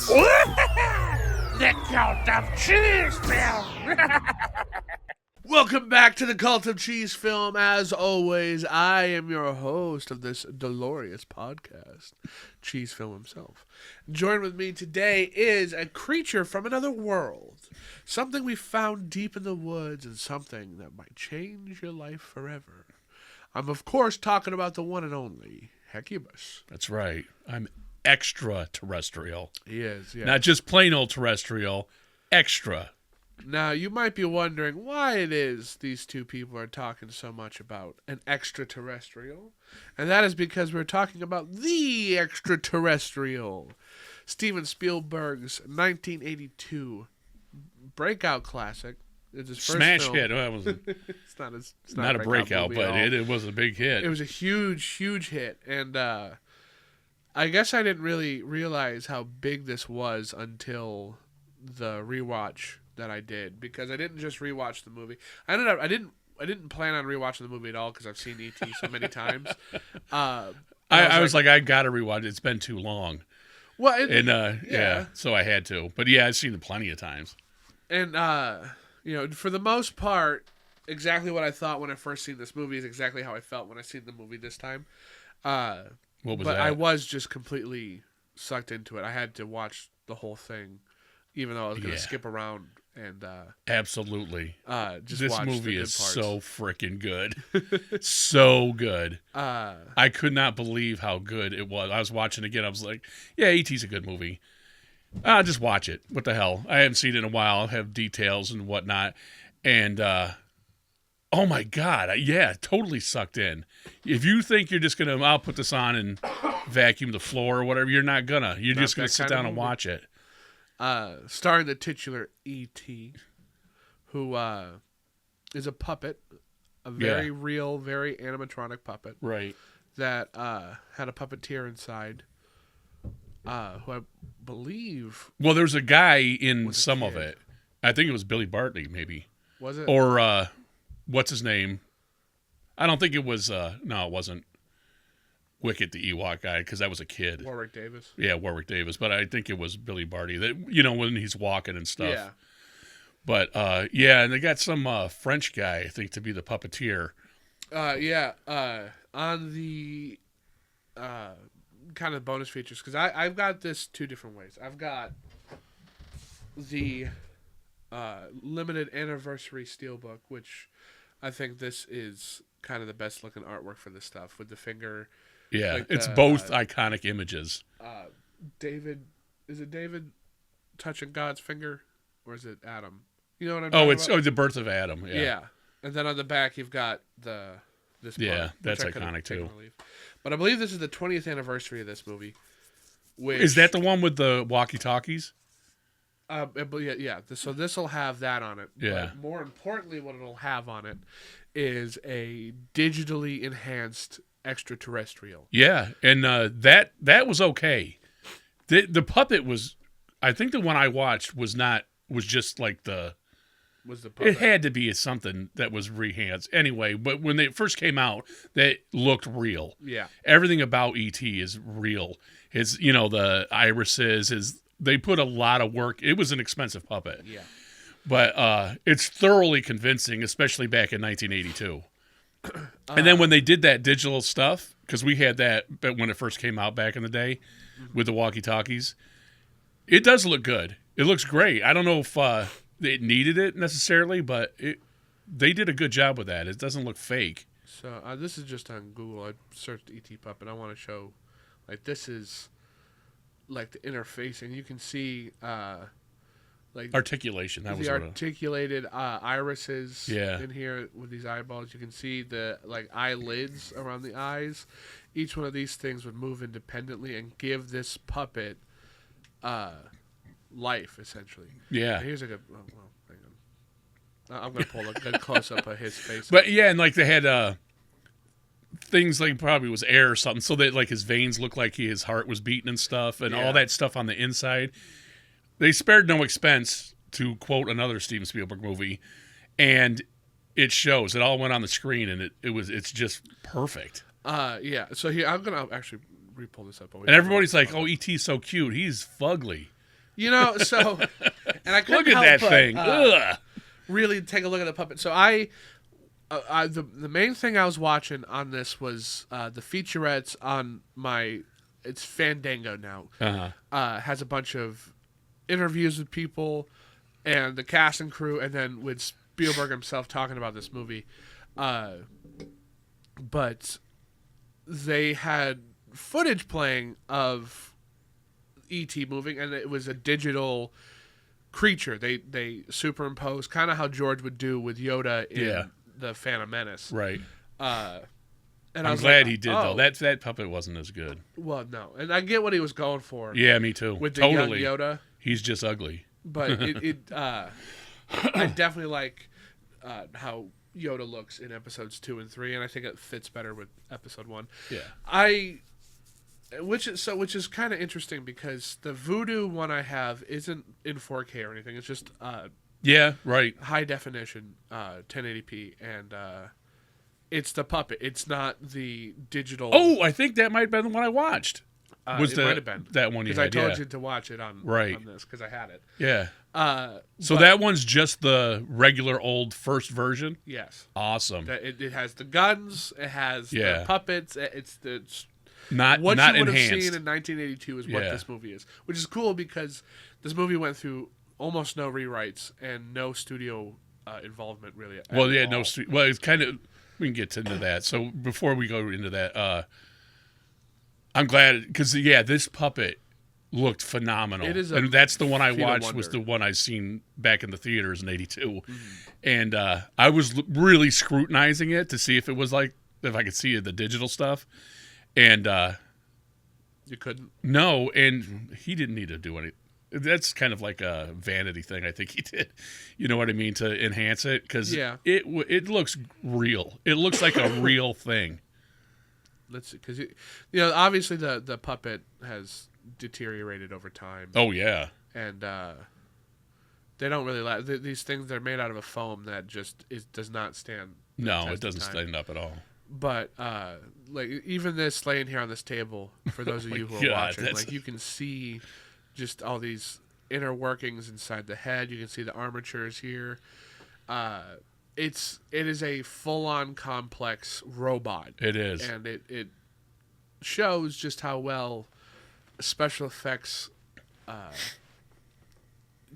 The Cult of Cheese Film. Welcome back to the Cult of Cheese Film. As always, I am your host of this glorious podcast, Cheese Film himself. Joined with me today is a creature from another world, something we found deep in the woods, and something that might change your life forever. I'm, of course, talking about the one and only Hecubus. That's right. I'm extra-terrestrial. He is, yeah. Not just plain old terrestrial, extra. Now, you might be wondering why it is these two people are talking so much about an extraterrestrial. And that is because we're talking about the Extra-Terrestrial. Steven Spielberg's 1982 breakout classic. It's his first Smash film. hit. Well, It's not a breakout, movie at but all. it was a big hit. It was a huge hit. And I guess I didn't really realize how big this was until the rewatch that I did, because I didn't just rewatch the movie. I didn't plan on rewatching the movie at all because I've seen E.T. so many times. I was like, I gotta rewatch it. It's been too long. Well, yeah, so I had to. But yeah, I've seen it plenty of times. And for the most part, exactly what I thought when I first seen this movie is exactly how I felt when I seen the movie this time. What was but that? I was just completely sucked into it. I had to watch the whole thing, even though I was going to skip around and absolutely. Just this watch movie the is good parts. so freaking good, so good. Uh, I could not believe how good it was. I was watching it again. I was like, "Yeah, E.T.'s a good movie. I'll just watch it. What the hell? I haven't seen it in a while. I have details and whatnot, and oh my god, yeah, totally sucked in. If you think you're just gonna, I'll put this on and vacuum the floor or whatever, you're not gonna. You're just gonna sit down and watch it. Starring the titular E.T., who is a puppet, a very real, very animatronic puppet. Right. That had a puppeteer inside, who I believe... Well, there's a guy in some kid. of it. I think it was Billy Bartley, maybe. Was it? Or, what's his name? I don't think it was, no, it wasn't Wicket, the Ewok guy, because that was a kid. Warwick Davis. Yeah, Warwick Davis. But I think it was Billy Barty, that when he's walking and stuff. Yeah. But, and they got some French guy, I think, to be the puppeteer. On the kind of bonus features, because I've got this two different ways. I've got the limited anniversary steelbook, which I think this is kind of the best looking artwork for this stuff, with the finger. Yeah, like it's the, both iconic images. Is it David touching God's finger, or is it Adam? You know what I'm Oh, talking it's about? the birth of Adam. Yeah. And then on the back you've got this part, Yeah, that's which I could've iconic, taken too. or leave. But I believe this is the 20th anniversary of this movie. Which, Is that the one with the walkie-talkies? Yeah. So this will have that on it. Yeah. But more importantly, what it'll have on it is a digitally enhanced extraterrestrial. Yeah, and that was okay. The puppet was, I think the one I watched was just like Was the puppet. it had to be something that was rehands anyway. But when they first came out, they looked real. Yeah. Everything about E.T. is real. His, the irises, they put a lot of work. It was an expensive puppet. Yeah. But it's thoroughly convincing, especially back in 1982. And then when they did that digital stuff, because we had that when it first came out back in the day with the walkie-talkies, it does look good. It looks great. I don't know if it needed it necessarily, but they did a good job with that. It doesn't look fake. So this is just on Google. I searched E.T. puppet. I want to show, this is like the interfacing. You can see Articulation. That was the what articulated irises Yeah. in here with these eyeballs. You can see the eyelids around the eyes. Each one of these things would move independently and give this puppet life, essentially. Yeah. And here's a good. Hang on. I'm gonna pull a good close up of his face. But yeah, and they had things like probably was air or something, so that his veins looked like his heart was beating and stuff, and all that stuff on the inside. They spared no expense, to quote another Steven Spielberg movie, and it shows. It all went on the screen, and it's just perfect. So here I'm gonna actually re-pull this up. And everybody's like, "Oh, E.T.'s so cute. He's fugly." You know, so and I couldn't Look at help that but, thing. Ugh. really take a look at the puppet. So the main thing I was watching on this was the featurettes on it's Fandango now. Has a bunch of interviews with people and the cast and crew, and then with Spielberg himself talking about this movie. But they had footage playing of E.T. moving, and it was a digital creature. They superimposed kind of how George would do with Yoda in the Phantom Menace. Right. And I'm glad he did, though. That puppet wasn't as good. Well, no. And I get what he was going for. Yeah, me too. With the totally. young Yoda. He's just ugly. But I definitely like how Yoda looks in episodes 2 and 3, and I think it fits better with episode 1. Yeah. Which is kind of interesting because the Voodoo one I have isn't in 4K or anything. It's just yeah, right. high definition 1080p, and it's the puppet. It's not the digital. Oh, I think that might have been the one I watched. Might have been that one? Because I told you to watch it on this because I had it. Yeah. So that one's just the regular old first version. Yes. Awesome. It has the guns. It has the puppets. It's not what not you would enhanced. have seen in 1982 is what this movie is, which is cool because this movie went through almost no rewrites and no studio involvement really. Well, yeah, no. Well, it's kind of. We can get into that. So before we go into that, I'm glad because this puppet looked phenomenal. It is, and that's the one I watched. wonder. Was the one I seen back in the theaters in '82, and I was really scrutinizing it to see if it was like if I could see the digital stuff, and you couldn't. No, and he didn't need to do anything. That's kind of like a vanity thing. I think he did. You know what I mean? To enhance it because it looks real. It looks like a real thing. Let's see, because obviously the puppet has deteriorated over time. Oh yeah, and they don't really these things. They're made out of a foam that just does not stand. No, it doesn't stand up at all. But like even this laying here on this table, for those of you who are watching, like you can see just all these inner workings inside the head. You can see the armatures here. It is a full-on complex robot. It is. And it shows just how well special effects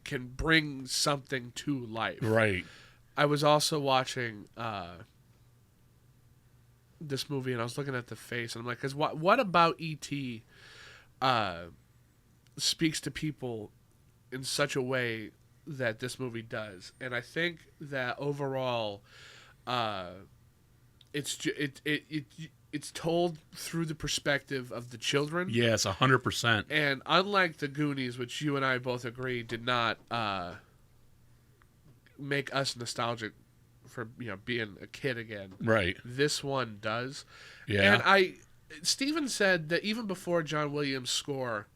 can bring something to life. Right. I was also watching this movie, and I was looking at the face, and I'm like, because what about E.T. Speaks to people in such a way that this movie does, and I think that overall, it's told through the perspective of the children. Yes, 100%. And unlike the Goonies, which you and I both agree did not make us nostalgic for being a kid again. Right. This one does. Yeah. And Steven said that even before John Williams' score.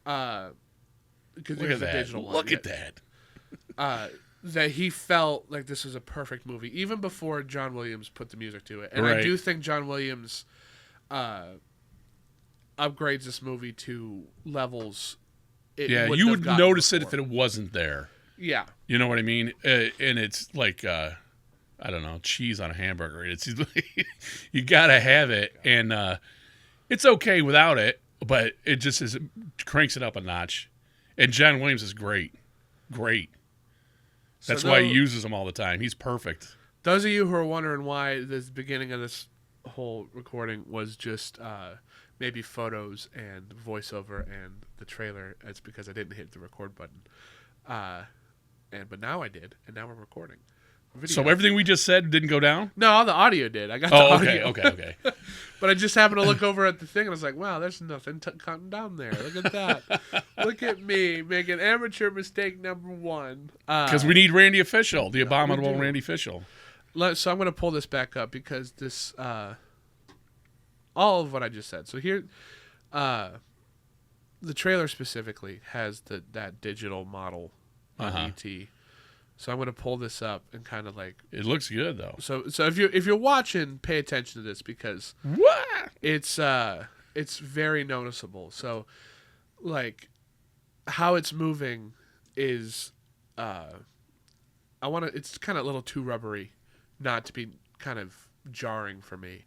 Because Look at that. Digital one, Look at that. That he felt like this was a perfect movie, even before John Williams put the music to it. And I do think John Williams upgrades this movie to levels. You would notice it if it wasn't there. Yeah. You know what I mean? And it's like, I don't know, cheese on a hamburger. It's you got to have it. And it's okay without it. But it just cranks it up a notch. And John Williams is great. Great. That's why he uses them all the time. He's perfect. Those of you who are wondering why the beginning of this whole recording was just maybe photos and voiceover and the trailer, it's because I didn't hit the record button. But now I did, and now we're recording. Video. So everything we just said didn't go down? No, all the audio did. I got the audio. Okay. But I just happened to look over at the thing, and I was like, wow, there's nothing cutting down there. Look at that. Look at me making amateur mistake number 1. Because we need Randy Official, the abominable Randy Official. So I'm going to pull this back up because this, all of what I just said. So here, the trailer specifically has that digital model on E.T., so I'm going to pull this up and kind of like... It looks good, though. So if you're watching, pay attention to this because... What? It's very noticeable. So, like, how it's moving is, it's kind of a little too rubbery, not to be kind of jarring for me.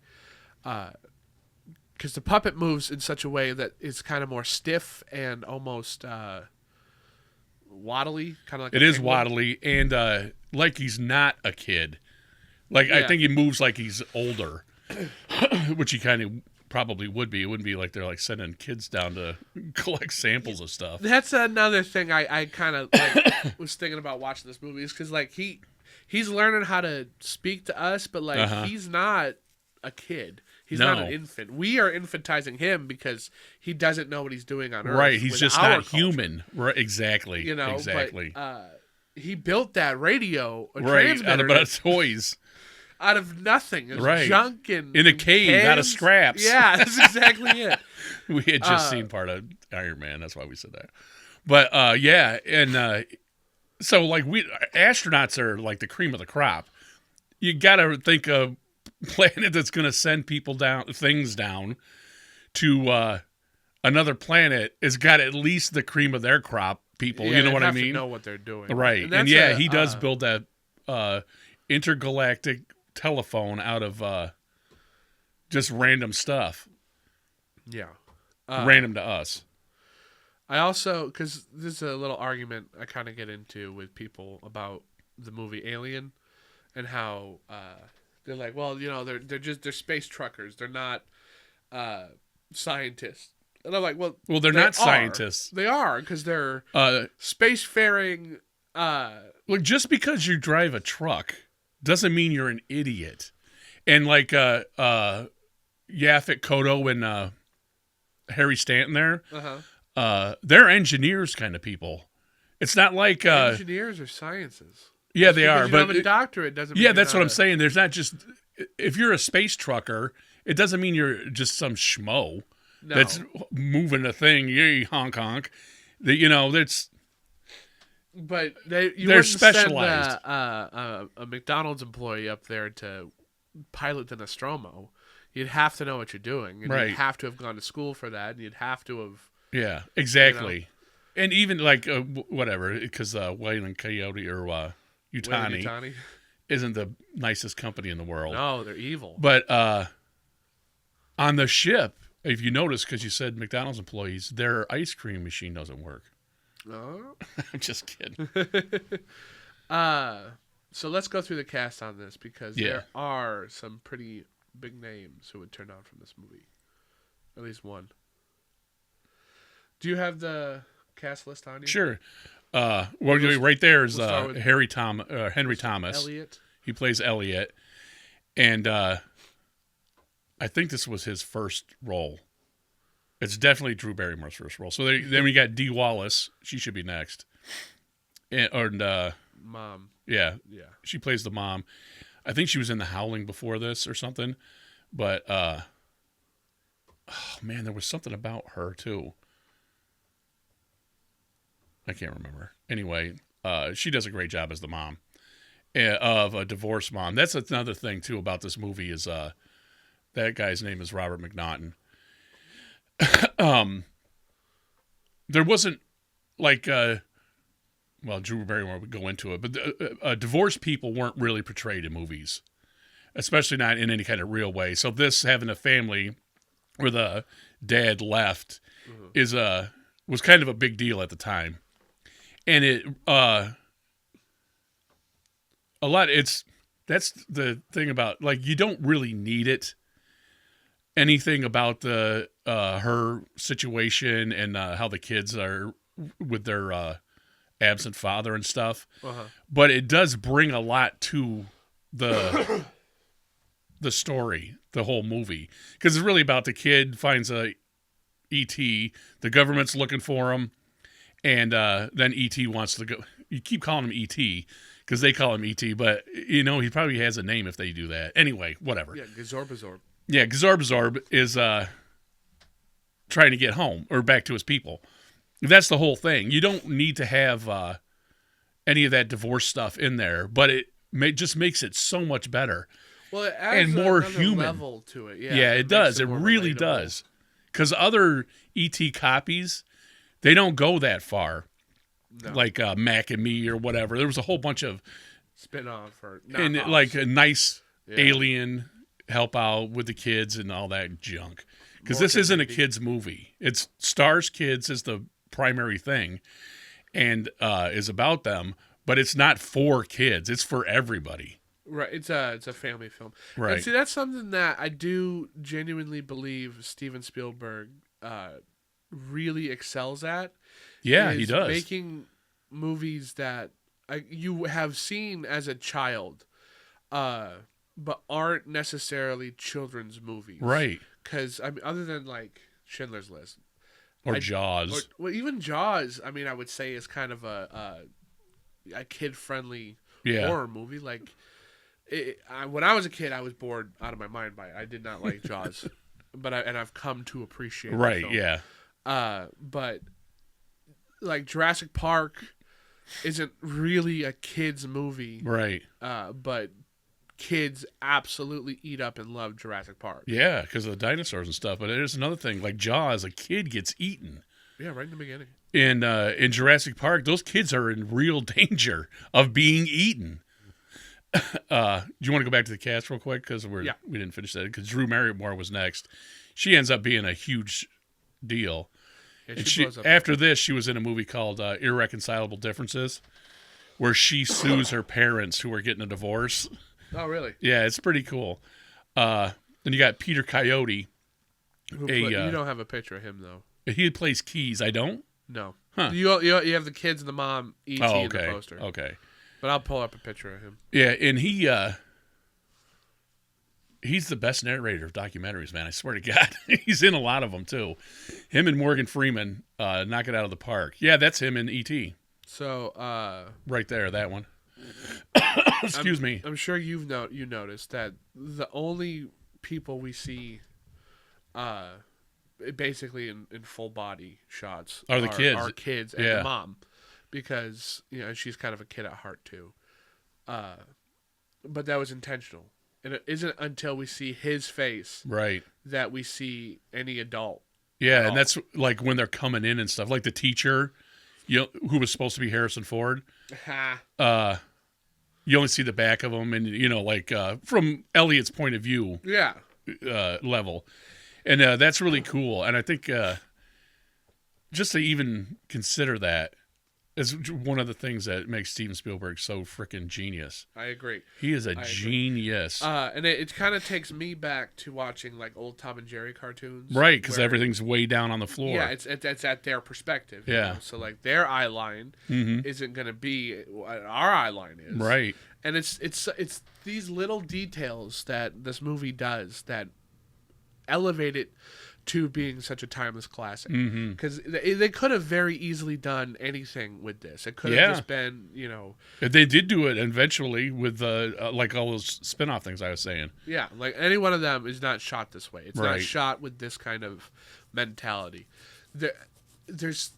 Because the puppet moves in such a way that is kind of more stiff and almost waddly, kind of like it is waddly, and like he's not a kid. Like I think he moves like he's older, which he kind of probably would be. It wouldn't be like they're like sending kids down to collect samples of stuff. That's another thing I kind of like, was thinking about watching this movie is because like he's learning how to speak to us, but like he's not a kid. He's not an infant. We are infantizing him because he doesn't know what he's doing on Earth. Right, he's just not human. Right, exactly. You know, exactly. But, he built that radio, transmitter, out of toys, out of nothing. It was junk and in a cave, cans. out of scraps. Yeah, that's exactly it. We had just seen part of Iron Man. That's why we said that. But and so like astronauts are like the cream of the crop. You got to think of planet that's going to send things down to another planet has got at least the cream of their crop people. Yeah, you know what I mean? To know what they're doing, right? And he does build that intergalactic telephone out of just random stuff. Yeah, random to us. I also, because this is a little argument I kind of get into with people about the movie Alien and how they're like, well, you know, they're space truckers. They're not scientists. And I'm like, well, they're not scientists. They are, because they're spacefaring. Look, just because you drive a truck doesn't mean you're an idiot. And like Yaphet Kotto and Harry Stanton there, they're engineers kind of people. It's not like engineers or sciences. Yeah, they are. You but have a doctorate doesn't mean. Yeah, that's what I'm saying. There's not just if you're a space trucker, it doesn't mean you're just some schmo that's moving a thing. Yay, honk honk. That's. But they're specialized. Send a McDonald's employee up there to pilot the Nostromo. You'd have to know what you're doing, and you'd have to have gone to school for that, and you'd have to have. Yeah, exactly. And even like whatever, because Weyland Coyote or Yutani isn't the nicest company in the world. No, they're evil. But on the ship, if you notice, because you said McDonald's employees, their ice cream machine doesn't work. Oh, I'm just kidding. So let's go through the cast on this because there are some pretty big names who would turn out from this movie. At least one. Do you have the cast list on you? Sure. Right there is Henry Thomas. Elliot. He plays Elliot, and I think this was his first role. It's definitely Drew Barrymore's first role. So then we got Dee Wallace. She should be next. And Mom. Yeah. She plays the mom. I think she was in The Howling before this or something. But oh man, there was something about her too. I can't remember. Anyway, she does a great job as the mom of a divorced mom. That's another thing too about this movie is that guy's name is Robert McNaughton. There wasn't like Drew Barrymore would go into it, but divorced people weren't really portrayed in movies, especially not in any kind of real way. So this having a family where the dad left was kind of a big deal at the time. And that's the thing about, like, you don't really need it. Anything about the her situation and how the kids are with their absent father and stuff. But it does bring a lot to the story, the whole movie. Because it's really about the kid finds a E.T., the government's looking for him, and then E.T. wants to go. You keep calling him E.T. because they call him E.T., but, he probably has a name if they do that. Anyway, whatever. Yeah, Gazorb. Yeah, Gazorb is trying to get home or back to his people. That's the whole thing. You don't need to have any of that divorce stuff in there, but it just makes it so much better. Well, it adds and more human level to it. Yeah, it does. It really does. Because other E.T. copies, They don't go that far, No. like Mac and Me or whatever. There was a whole bunch of spin-off or and knockoffs. like a nice alien help out with the kids and all that junk. Because this isn't a kids movie. It stars kids as the primary thing, and is about them. But it's not for kids. It's for everybody. Right. It's a family film. Right. And see, that's something that I do genuinely believe Steven Spielberg really excels at. Yeah, he does. Making movies that you have seen as a child, but aren't necessarily children's movies. Right. Because, I mean, other than, like, Schindler's List. Or Jaws. Well, even Jaws, I mean, I would say is kind of a kid-friendly horror movie. Like, when I was a kid, I was bored out of my mind by it. I did not like Jaws. And I've come to appreciate it. Right, yeah. But, like, Jurassic Park isn't really a kid's movie. Right. But kids absolutely eat up and love Jurassic Park. Yeah, because of the dinosaurs and stuff. But there's another thing. Like Jaws, a kid gets eaten. Yeah, right in the beginning. In Jurassic Park, those kids are in real danger of being eaten. Do you want to go back to the cast real quick? Because we didn't finish that. Because Drew Barrymore was next. She ends up being a huge deal. Yeah, and after this, she was in a movie called Irreconcilable Differences, where she sues her parents who are getting a divorce. Oh, really? Yeah, it's pretty cool. Then you got Peter Coyote. You don't have a picture of him, though. He plays Keys. I don't? No. Huh. You have the kids and the mom, E.T. in the poster. Okay. But I'll pull up a picture of him. Yeah, and he's the best narrator of documentaries, man. I swear to God. He's in a lot of them, too. Him and Morgan Freeman knock it out of the park. Yeah, that's him in E.T. So, right there, that one. Excuse me. I'm sure you noticed that the only people we see basically in full body shots are the kids. Are kids and the mom. Because, she's kind of a kid at heart, too. But that was intentional. And it isn't until we see his face that we see any adult. Yeah, and that's like when they're coming in and stuff. Like the teacher, who was supposed to be Harrison Ford. You only see the back of him, and like from Elliot's point of view, level, and that's really cool. And I think just to even consider that is one of the things that makes Steven Spielberg so freaking genius. I agree. He is a genius. And it kind of takes me back to watching like old Tom and Jerry cartoons, right? Because everything's way down on the floor. Yeah, it's at their perspective. Yeah. So like their eye line isn't going to be what our eye line is. Right. And it's these little details that this movie does that elevate it to being such a timeless classic. Because they could have very easily done anything with this. It could have just been, They did do it eventually with like all those spin-off things I was saying. Yeah, like any one of them is not shot this way. It's not shot with this kind of mentality. There's,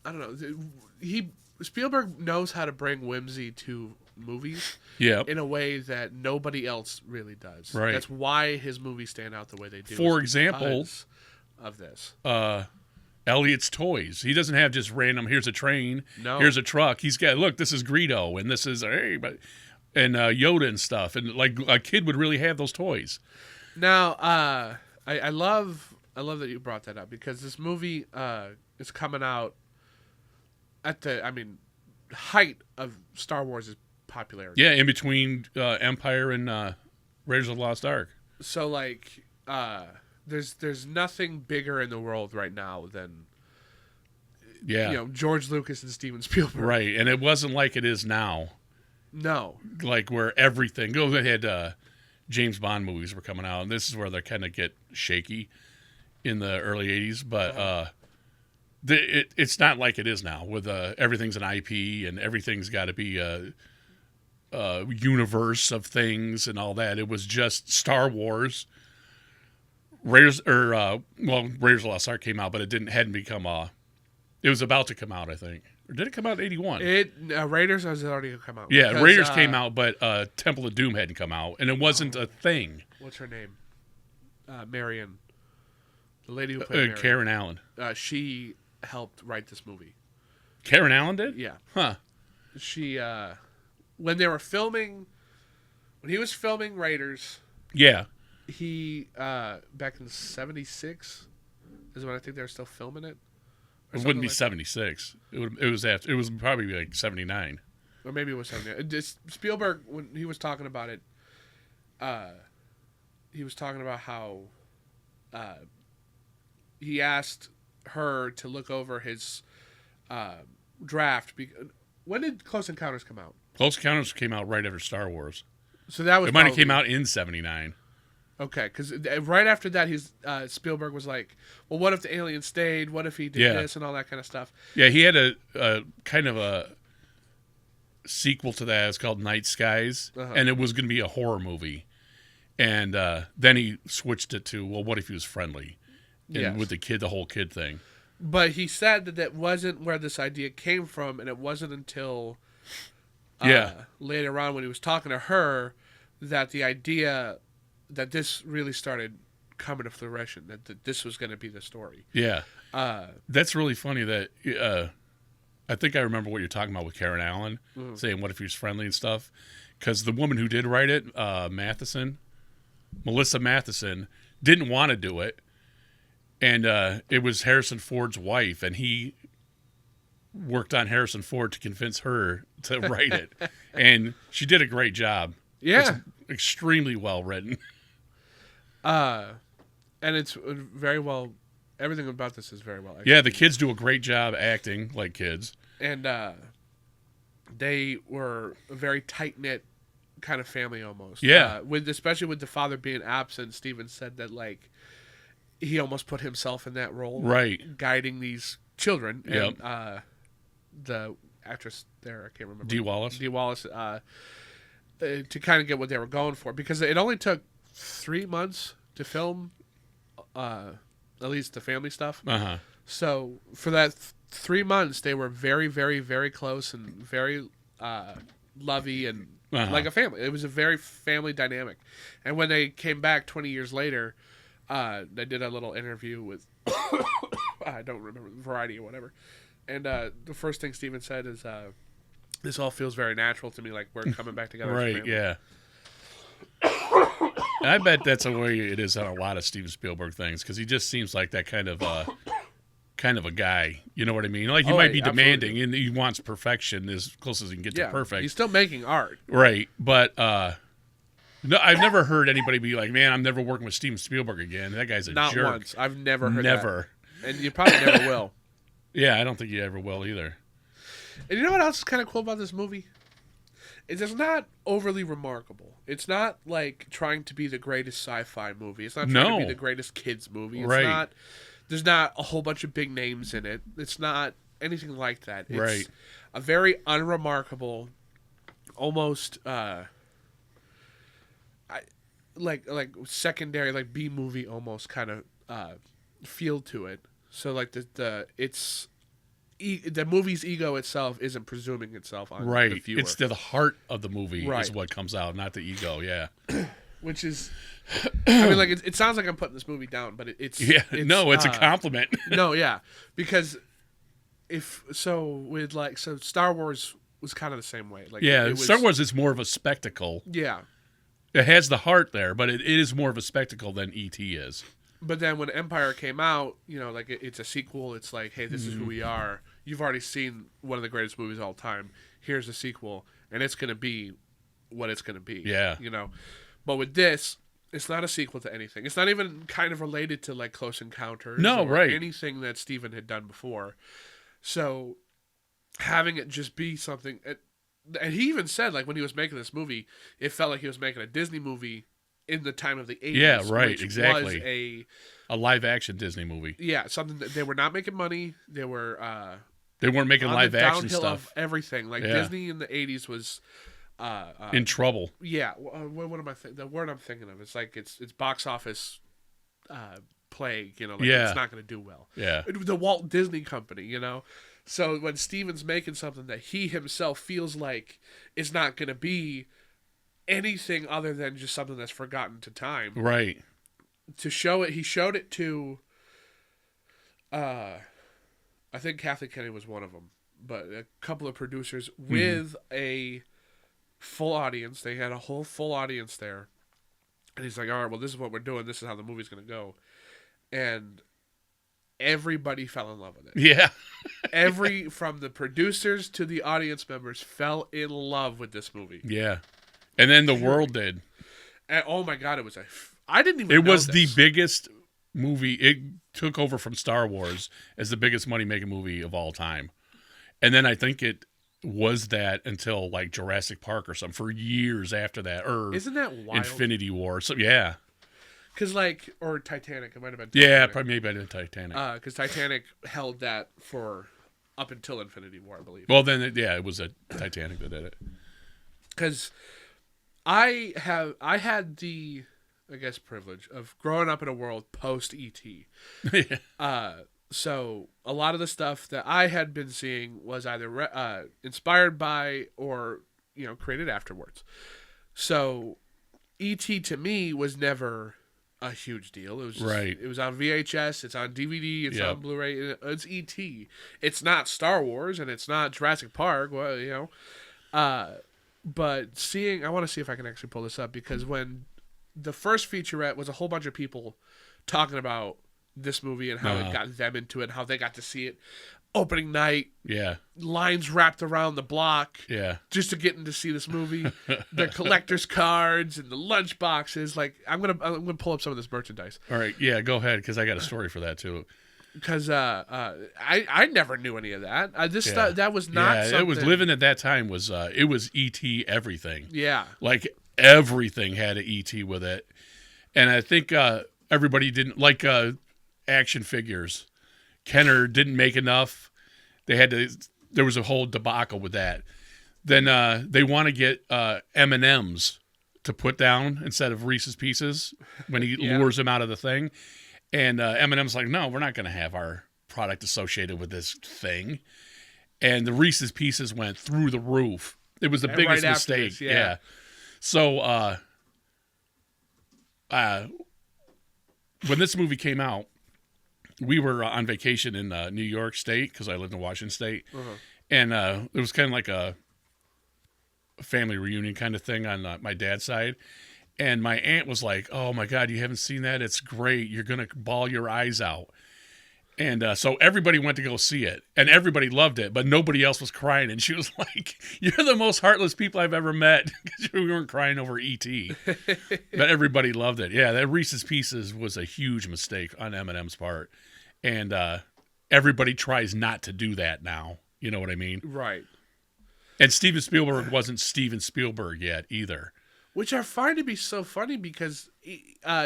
I don't know, Spielberg knows how to bring whimsy to movies in a way that nobody else really does. Right. That's why his movies stand out the way they do. For example, of this. Elliot's toys. He doesn't have just random, here's a train, here's a truck. He's got, look, this is Greedo, and this is, and Yoda and stuff. And like a kid would really have those toys. Now, I love that you brought that up because this movie is coming out at the, height of Star Wars' popularity. Yeah, in between Empire and Raiders of the Lost Ark. So, like, there's nothing bigger in the world right now than George Lucas and Steven Spielberg. Right, and it wasn't like it is now. No. Like where everything goes. They had James Bond movies were coming out, and this is where they kind of get shaky in the early 80s, but it's not like it is now with everything's an IP and everything's got to be a universe of things and all that. It was just Star Wars. Raiders of the Lost Ark came out, but it hadn't become it was about to come out, I think. Or did it come out in 81? Raiders has already come out. Yeah, Raiders came out, but Temple of Doom hadn't come out, and it wasn't a thing. What's her name? Marion. The lady who played Marion. Karen Allen. She helped write this movie. Karen Allen did? Yeah. Huh. She, when they were filming, when he was filming Raiders, Yeah. he, back in 76 is when I think they were still filming it. It wouldn't be 76. It was probably like 79. Or maybe it was 79. Spielberg, when he was talking about it, he was talking about how he asked her to look over his draft. When did Close Encounters come out? Close Encounters came out right after Star Wars. So that was it might have came out in 79. Okay, because right after that, Spielberg was like, well, what if the alien stayed? What if he did this and all that kind of stuff? Yeah, he had a kind of a sequel to that. It's called Night Skies, and it was going to be a horror movie. And then he switched it to, well, what if he was friendly? And with the whole kid thing. But he said that wasn't where this idea came from, and it wasn't until later on when he was talking to her that the idea that this really started coming to fruition, that this was going to be the story. Yeah. That's really funny that I think I remember what you're talking about with Karen Allen, saying what if he was friendly and stuff. Because the woman who did write it, Melissa Matheson, didn't want to do it. And it was Harrison Ford's wife, and he worked on Harrison Ford to convince her to write it. And she did a great job. Yeah. It's extremely well written. And it's very well, everything about this is very well executed. Yeah, the kids do a great job acting like kids. And they were a very tight-knit kind of family almost. Yeah. Especially with the father being absent, Steven said that, like, he almost put himself in that role. Right. Guiding these children. Yep. And the actress there, I can't remember. Dee Wallace. Dee Wallace, to kind of get what they were going for. Because it only took 3 months to film, at least the family stuff. Uh-huh. So for that 3 months, they were very, very, very close and very lovey and like a family. It was a very family dynamic. And when they came back 20 years later, they did a little interview with, I don't remember, Variety or whatever. And the first thing Steven said is, this all feels very natural to me, like we're coming back together. Right, yeah. And I bet that's the way it is on a lot of Steven Spielberg things, because he just seems like that kind of a guy. You know what I mean? Like, he might be demanding, absolutely. And he wants perfection as close as he can get to perfect. He's still making art. Right, but no, I've never heard anybody be like, man, I'm never working with Steven Spielberg again. That guy's a jerk. Not once. I've never heard that. Never. And you probably never will. Yeah, I don't think you ever will either. And you know what else is kind of cool about this movie? It's not overly remarkable. It's not like trying to be the greatest sci-fi movie. It's not trying to be the greatest kids movie. It's not. There's not a whole bunch of big names in it. It's not anything like that. It's a very unremarkable, almost like secondary, like B movie almost kind of feel to it. So like the movie's ego itself isn't presuming itself on the viewer. It's the heart of the movie is what comes out, not the ego. Yeah. Which is, I mean, like it sounds like I'm putting this movie down, but it's a compliment. No, yeah, because Star Wars was kind of the same way. Like Star Wars is more of a spectacle. Yeah, it has the heart there, but it is more of a spectacle than E.T. is. But then when Empire came out, like it's a sequel. It's like, hey, this is who we are. You've already seen one of the greatest movies of all time. Here's a sequel, and it's going to be what it's going to be. Yeah. But with this, it's not a sequel to anything. It's not even kind of related to like Close Encounters or anything that Steven had done before. So having it just be something, and he even said, like, when he was making this movie, it felt like he was making a Disney movie in the time of the 80s. Yeah, right, which exactly. Was a live-action Disney movie. Yeah, something that they were not making money. They were they weren't making live-action stuff. Of everything. Like Disney in the 80s was in trouble. Yeah, what am I thinking? The word I'm thinking of, it's like it's box office plague. It's not going to do well. Yeah, the Walt Disney Company. So when Steven's making something that he himself feels like is not going to be anything other than just something that's forgotten to time. Right. To show it, he showed it to a I think Kathleen Kennedy was one of them, but a couple of producers with a full audience. They had a whole full audience there. And he's like, all right, well, this is what we're doing. This is how the movie's going to go. And everybody fell in love with it. Yeah. From the producers to the audience members fell in love with this movie. Yeah. And then the world did. And, oh my God, I didn't even know It was this. the biggest movie. It took over from Star Wars as the biggest money-making movie of all time. And then I think it was that until like Jurassic Park or something for years after that. Or isn't that wild? Infinity War. So, yeah. Because or Titanic. It might have been Titanic. Yeah, probably maybe I did Titanic. Because Titanic held that for up until Infinity War, I believe. Well, then, it was a Titanic that did it. Because I had the, I guess, privilege of growing up in a world post E.T. So a lot of the stuff that I had been seeing was either inspired by or created afterwards. So E.T. to me was never a huge deal. It was right. It was on VHS. It's on DVD. It's on Blu-ray. It's E.T. It's not Star Wars and it's not Jurassic Park. Well, but seeing, I want to see if I can actually pull this up, because when the first featurette was a whole bunch of people talking about this movie and how it got them into it, and how they got to see it opening night. Yeah. Lines wrapped around the block. Yeah. Just to get in to see this movie. The collector's cards and the lunch boxes. Like, I'm gonna pull up some of this merchandise. All right. Yeah, go ahead, because I got a story for that too. Because I never knew any of that. That was not something. It was living at that time was it was E.T. everything. Yeah. Like everything had an E.T. with it. And I think everybody didn't like action figures. Kenner didn't make enough. There was a whole debacle with that. Then they want to get M&Ms to put down instead of Reese's Pieces when he lures them out of the thing. And M&M's like, no, we're not going to have our product associated with this thing. And the Reese's Pieces went through the roof. It was the biggest mistake. Yeah. So when this movie came out, we were on vacation in New York State, because I lived in Washington State. And it was kind of like a family reunion kind of thing on my dad's side. And my aunt was like, oh, my God, you haven't seen that? It's great. You're going to bawl your eyes out. And so everybody went to go see it. And everybody loved it, but nobody else was crying. And she was like, you're the most heartless people I've ever met, because we weren't crying over E.T. But everybody loved it. Yeah, that Reese's Pieces was a huge mistake on M&M's part. And everybody tries not to do that now. You know what I mean? Right. And Steven Spielberg wasn't Steven Spielberg yet either. Which I find to be so funny, because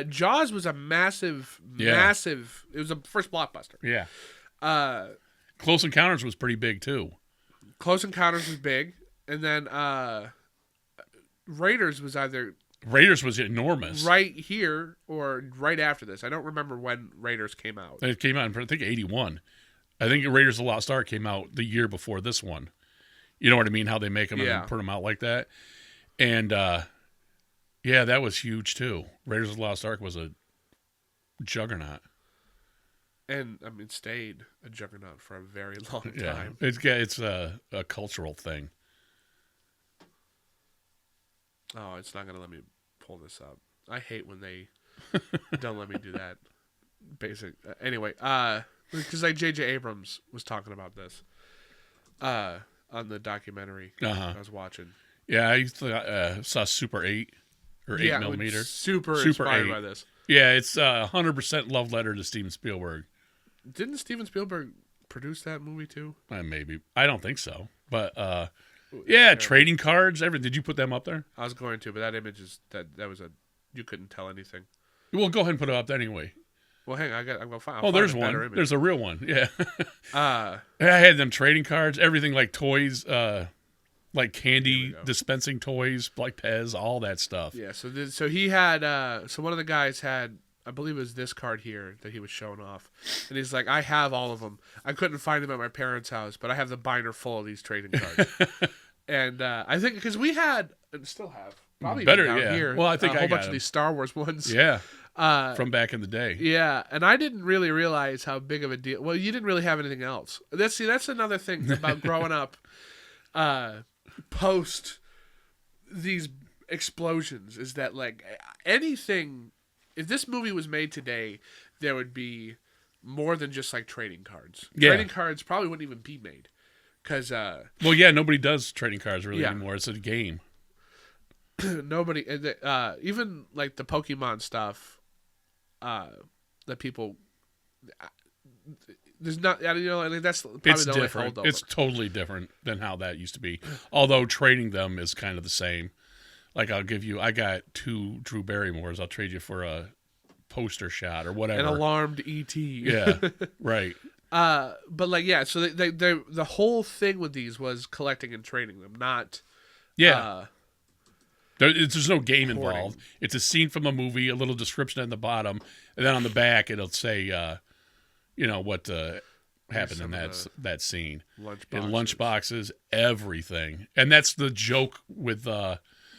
Jaws was a massive, it was the first blockbuster. Yeah. Close Encounters was pretty big too. Close Encounters was big. And then Raiders was enormous. Right here or right after this. I don't remember when Raiders came out. It came out in, I think, 1981. I think Raiders of the Lost Ark came out the year before this one. You know what I mean? How they make them and put them out like that. And yeah, that was huge too. Raiders of the Lost Ark was a juggernaut. And, I mean, stayed a juggernaut for a very long time. It's a cultural thing. Oh, it's not going to let me pull this up. I hate when they don't let me do that. Anyway, because like J.J. Abrams was talking about this on the documentary I was watching. Yeah, I saw Super 8 or 8mm. Super inspired 8. by this. Yeah, it's 100% love letter to Steven Spielberg. Didn't Steven Spielberg produce that movie too? Maybe. I don't think so. But yeah, trading cards. Did you put them up there? I was going to, but that image is that was you couldn't tell anything. Well, go ahead and put it up anyway. Well, hang on, I'm gonna find. Oh, there's one. There's a real one. Yeah. I had them trading cards, everything like toys, like candy dispensing toys, like Pez, all that stuff. Yeah. So he had. So one of the guys had, I believe it was this card here that he was showing off, and he's like, I have all of them. I couldn't find them at my parents' house, but I have the binder full of these trading cards. And I think because we had and still have probably Better, even down yeah. here. Well, I think a I whole got bunch of them. these Star Wars ones. Yeah, from back in the day. Yeah, and I didn't really realize how big of a deal. Well, you didn't really have anything else. That's another thing about growing up post these explosions is that like anything. If this movie was made today, there would be more than just like trading cards. Yeah. Trading cards probably wouldn't even be made because Well, yeah, nobody does trading cards really Yeah. anymore. It's a game. nobody even like the Pokemon stuff that people there's not like that's probably It's the only different. holdover. It's totally different than how that used to be. Although trading them is kind of the same. Like I got 2 Drew Barrymores. I'll trade you for a poster shot or whatever. an alarmed ET. Yeah, right. But like yeah, so they the whole thing with these was collecting and trading them, not Yeah. There's no game hoarding. involved. It's a scene from a movie, a little description at the bottom, and then on the back it'll say, what happened in that scene. In lunchboxes, everything, and that's the joke with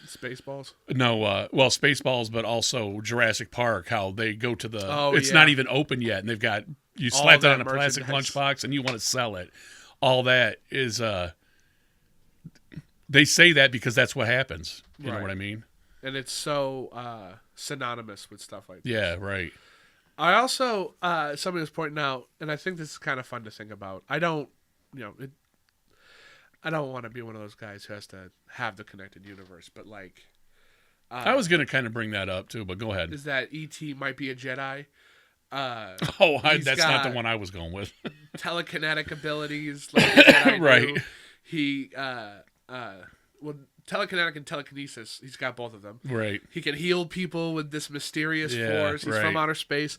Spaceballs. Spaceballs, but also Jurassic Park. How they go to the it's yeah. not even open yet, and they've got you All slap that that on a plastic merchandise. lunchbox, and you want to sell it. All that is they say that because that's what happens. You know Right. what I mean? And it's so synonymous with stuff like this. Yeah, right. I also somebody was pointing out, and I think this is kind of fun to think about. I don't want to be one of those guys who has to have the connected universe, but like I was gonna kind of bring that up too, but go ahead. is that E.T. might be a Jedi. That's not got- the one I was going with. Telekinetic abilities, like the Jedi Right. do. He telekinetic and telekinesis. He's got both of them. Right. He can heal people with this mysterious Yeah, force. He's right. from outer space.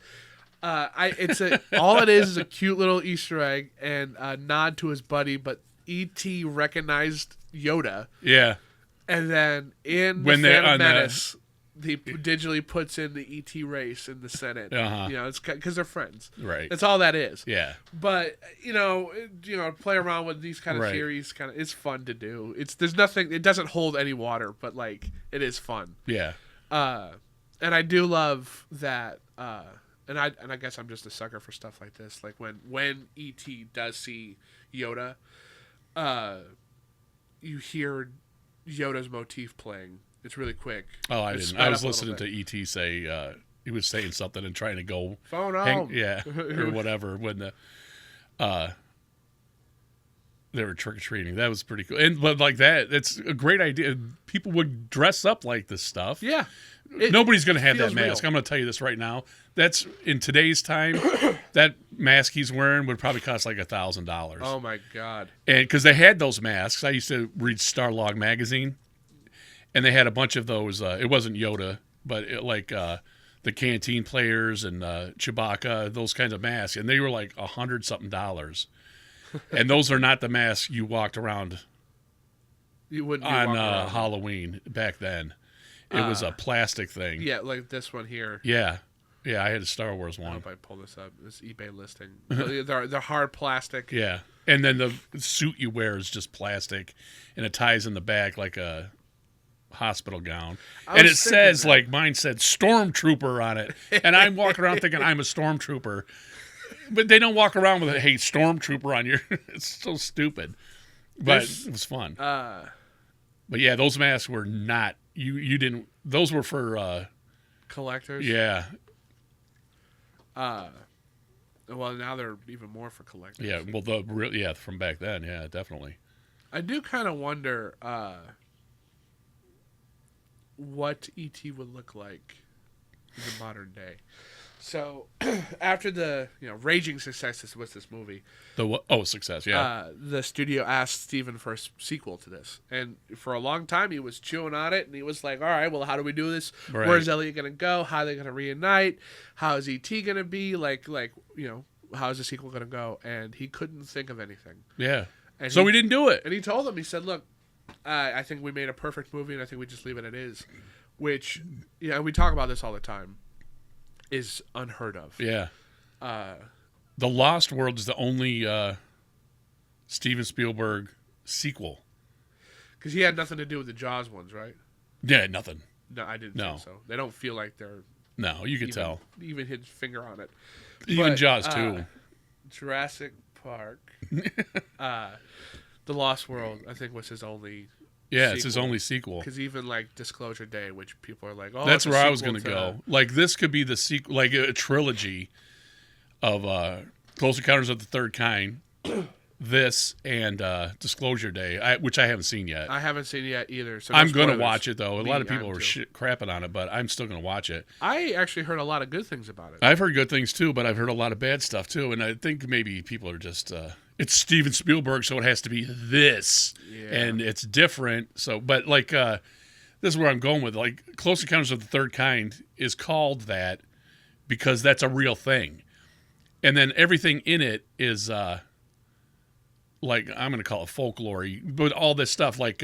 All it is a cute little Easter egg and a nod to his buddy, but E.T. recognized Yoda, Yeah. and then in When the they're Phantom on the- Menace, he digitally puts in the E.T. race in the Senate. Uh-huh. It's because they're friends. Right. That's all that is. Yeah. But play around with these kind of Right. theories. It's fun to do. There's nothing. It doesn't hold any water, but like it is fun. Yeah. And I do love that. And I guess I'm just a sucker for stuff like this. Like when E.T. does see Yoda, you hear Yoda's motif playing. It's really quick. Oh, I It's didn't. sped I up was a little listening to E.T. say he was saying something and trying to go phone home. or whatever when they were trick or treating. That was pretty cool. But like that, it's a great idea. People would dress up like this stuff. Yeah. Nobody's going to have that feels mask. real. I'm going to tell you this right now. That's in today's time. That mask he's wearing would probably cost like $1,000. Oh my God. And because they had those masks, I used to read Starlog magazine, and they had a bunch of those. It wasn't Yoda, but the canteen players and Chewbacca, those kinds of masks, and they were like $100-something. And those are not the masks you walked around You wouldn't be on walking around. Halloween back then. It was a plastic thing. Yeah, like this one here. Yeah. I had a Star Wars I don't know one. if I pull this up. This eBay listing. They're hard plastic. Yeah. And then the suit you wear is just plastic, and it ties in the back like a hospital gown. I And was it thinking says, that. like mine said, Stormtrooper on it. And I'm walking around thinking I'm a Stormtrooper. But they don't walk around with a, hey, Stormtrooper on your... It's so stupid. But it was fun. But yeah, those masks were not... You didn't... Those were for... Collectors. yeah. Well, now they're even more for collectors. Yeah, well, from back then, yeah, definitely. I do kind of wonder what E.T. would look like in the modern day. So, after the raging success with this movie, Success, yeah. the studio asked Steven for a sequel to this, and for a long time he was chewing on it, and he was like, "All right, well, how do we do this? Right. Where's Elliot gonna go? How are they gonna reunite? How is E.T. gonna be? How's the sequel gonna go?" And he couldn't think of anything. Yeah. And So we didn't do it. And he told them, he said, "Look, I think we made a perfect movie, and I think we just leave it as is," which we talk about this all the time. Is unheard of. Yeah. The Lost World is the only Steven Spielberg sequel. Because he had nothing to do with the Jaws ones, right? Yeah, nothing. No, I didn't No. think so. They don't feel like they're No, you could tell. even his finger on it. Even But, Jaws too. Jurassic Park, The Lost World, I think was his only. Yeah, it's his only sequel. Because even like Disclosure Day, which people are like, oh, that's it's where a I was going to sequel go. Like this could be the sequel, like a trilogy of Close Encounters of the Third Kind. This and Disclosure Day, which I haven't seen yet. I haven't seen it yet either. So I'm going to watch it though. A lot of people were too. crapping on it, but I'm still going to watch it. I actually heard a lot of good things about it. I've heard good things too, but I've heard a lot of bad stuff too. And I think maybe people are just it's Steven Spielberg, so it has to be this, and it's different. So, but like this is where I'm going with. Like Close Encounters of the Third Kind is called that because that's a real thing, and then everything in it is. Like I'm going to call it folklore, but all this stuff like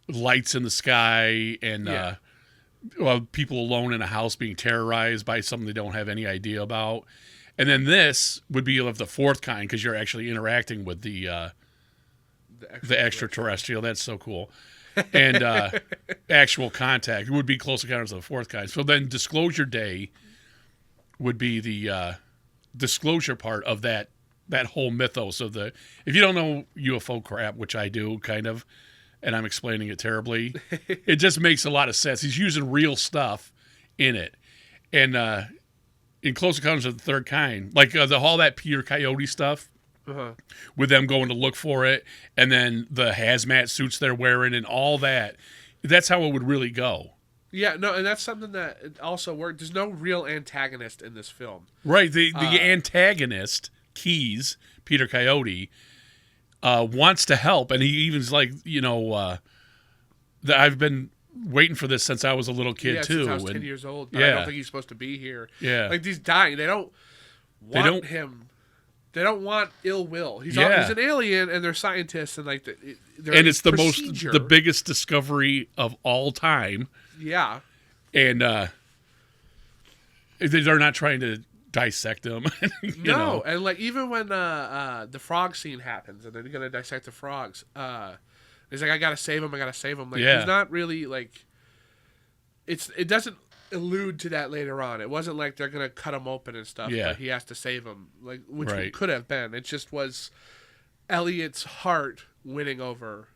lights in the sky and people alone in a house being terrorized by something they don't have any idea about. And then this would be of the fourth kind because you're actually interacting with the extraterrestrial. That's so cool. And actual contact. It would be Close Encounters of the Fourth Kind. So then Disclosure Day would be the disclosure part of that whole mythos of the. If you don't know UFO crap, which I do kind of, and I'm explaining it terribly, it just makes a lot of sense. He's using real stuff in it, and in Close Encounters of the Third Kind, like all that Peter Coyote stuff, with them going to look for it, and then the hazmat suits they're wearing and all that. That's how it would really go. Yeah, no, and that's something that also worked. There's no real antagonist in this film. Right, the antagonist. Keys, Peter Coyote, wants to help, and he even's like, I've been waiting for this since I was a little kid too. Since I was 10 years old. I don't think he's supposed to be here. Yeah, like he's dying. They don't want him. They don't want ill will. He's an alien, and they're scientists, and like and it's the biggest discovery of all time. Yeah, and they're not trying to dissect them. No, and like even when the frog scene happens and they're gonna dissect the frogs, he's like, I gotta save him. Like he's not really like it doesn't allude to that later on. It wasn't like they're gonna cut him open and stuff, but he has to save him, like which could have been. It just was Elliot's heart winning over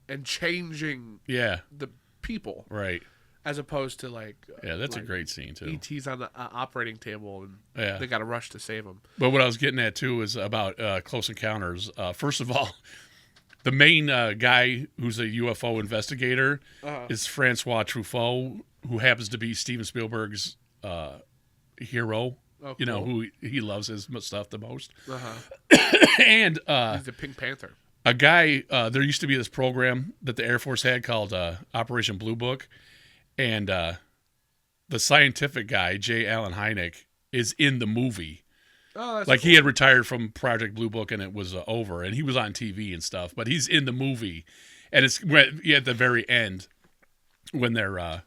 and changing the people. Right. As opposed to like that's a great scene too. E.T.'s on the operating table and they got to rush to save him. But what I was getting at too is about Close Encounters. First of all, the main guy who's a UFO investigator is Francois Truffaut, who happens to be Steven Spielberg's hero. Oh, cool. Who he loves his stuff the most. And he's the Pink Panther. A guy. There used to be this program that the Air Force had called Operation Blue Book. And the scientific guy, J. Allen Hynek, is in the movie. Oh, that's like cool. He had retired from Project Blue Book and it was over, and he was on TV and stuff. But he's in the movie, and it's at the very end when they're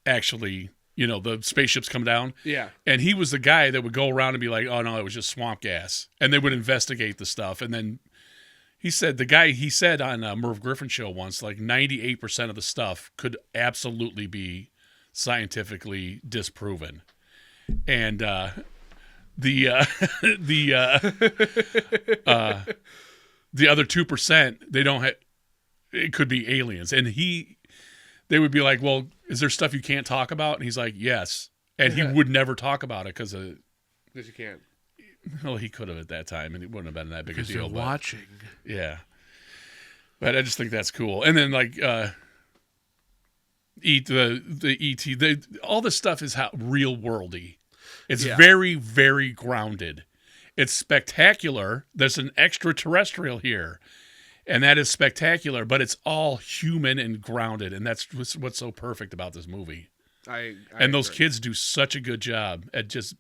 actually, the spaceships come down. Yeah, and he was the guy that would go around and be like, "Oh no, it was just swamp gas," and they would investigate the stuff, and then. He said on Merv Griffin's show once, like 98% of the stuff could absolutely be scientifically disproven, and the other 2% they don't have. It could be aliens, and they would be like, "Well, is there stuff you can't talk about?" And he's like, "Yes," and he would never talk about it because you can't. Well, he could have at that time, and it wouldn't have been that big a deal. They're watching. Yeah. But I just think that's cool. And then, like, the E.T., all this stuff is real worldy. It's very, very grounded. It's spectacular. There's an extraterrestrial here, and that is spectacular, but it's all human and grounded, and that's what's so perfect about this movie. And those kids do such a good job at just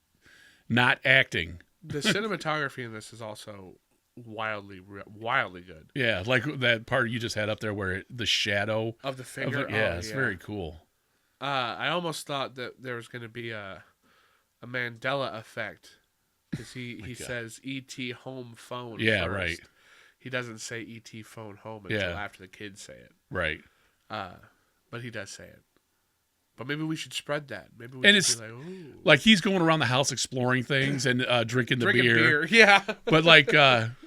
not acting. The cinematography in this is also wildly good. Yeah, like that part you just had up there where the shadow of the finger. It's very cool. I almost thought that there was going to be a Mandela effect because he says E.T. home phone. Yeah, first. right. he doesn't say E.T. phone home until after the kids say it. Right. But he does say it. But maybe we should spread that. Maybe we should be like, ooh. Like he's going around the house exploring things and drinking beer. Yeah. But like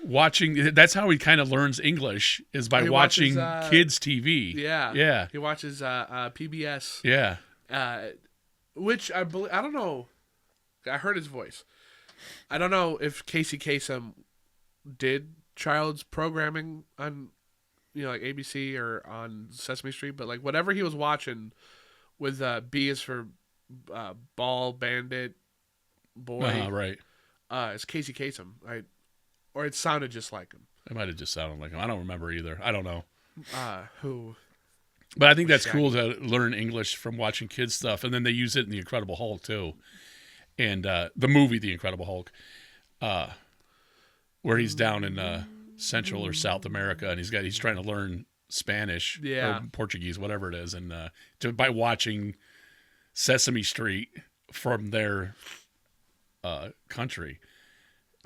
watching, that's how he kind of learns English, is by watching kids' TV. Yeah. Yeah. He watches PBS. Yeah. Which I believe, I don't know. I heard his voice. I don't know if Casey Kasem did child's programming on, like ABC or on Sesame Street, but like whatever he was watching with B is for ball, bandit, boy. Right. It's Casey Kasem. Or it sounded just like him. It might have just sounded like him. I don't remember either. I don't know. Who? But I think that's cool to learn English from watching kids stuff, and then they use it in The Incredible Hulk too, and the movie The Incredible Hulk, where he's down in Central or South America, and he's trying to learn Spanish or Portuguese, whatever it is, and by watching Sesame Street from their country.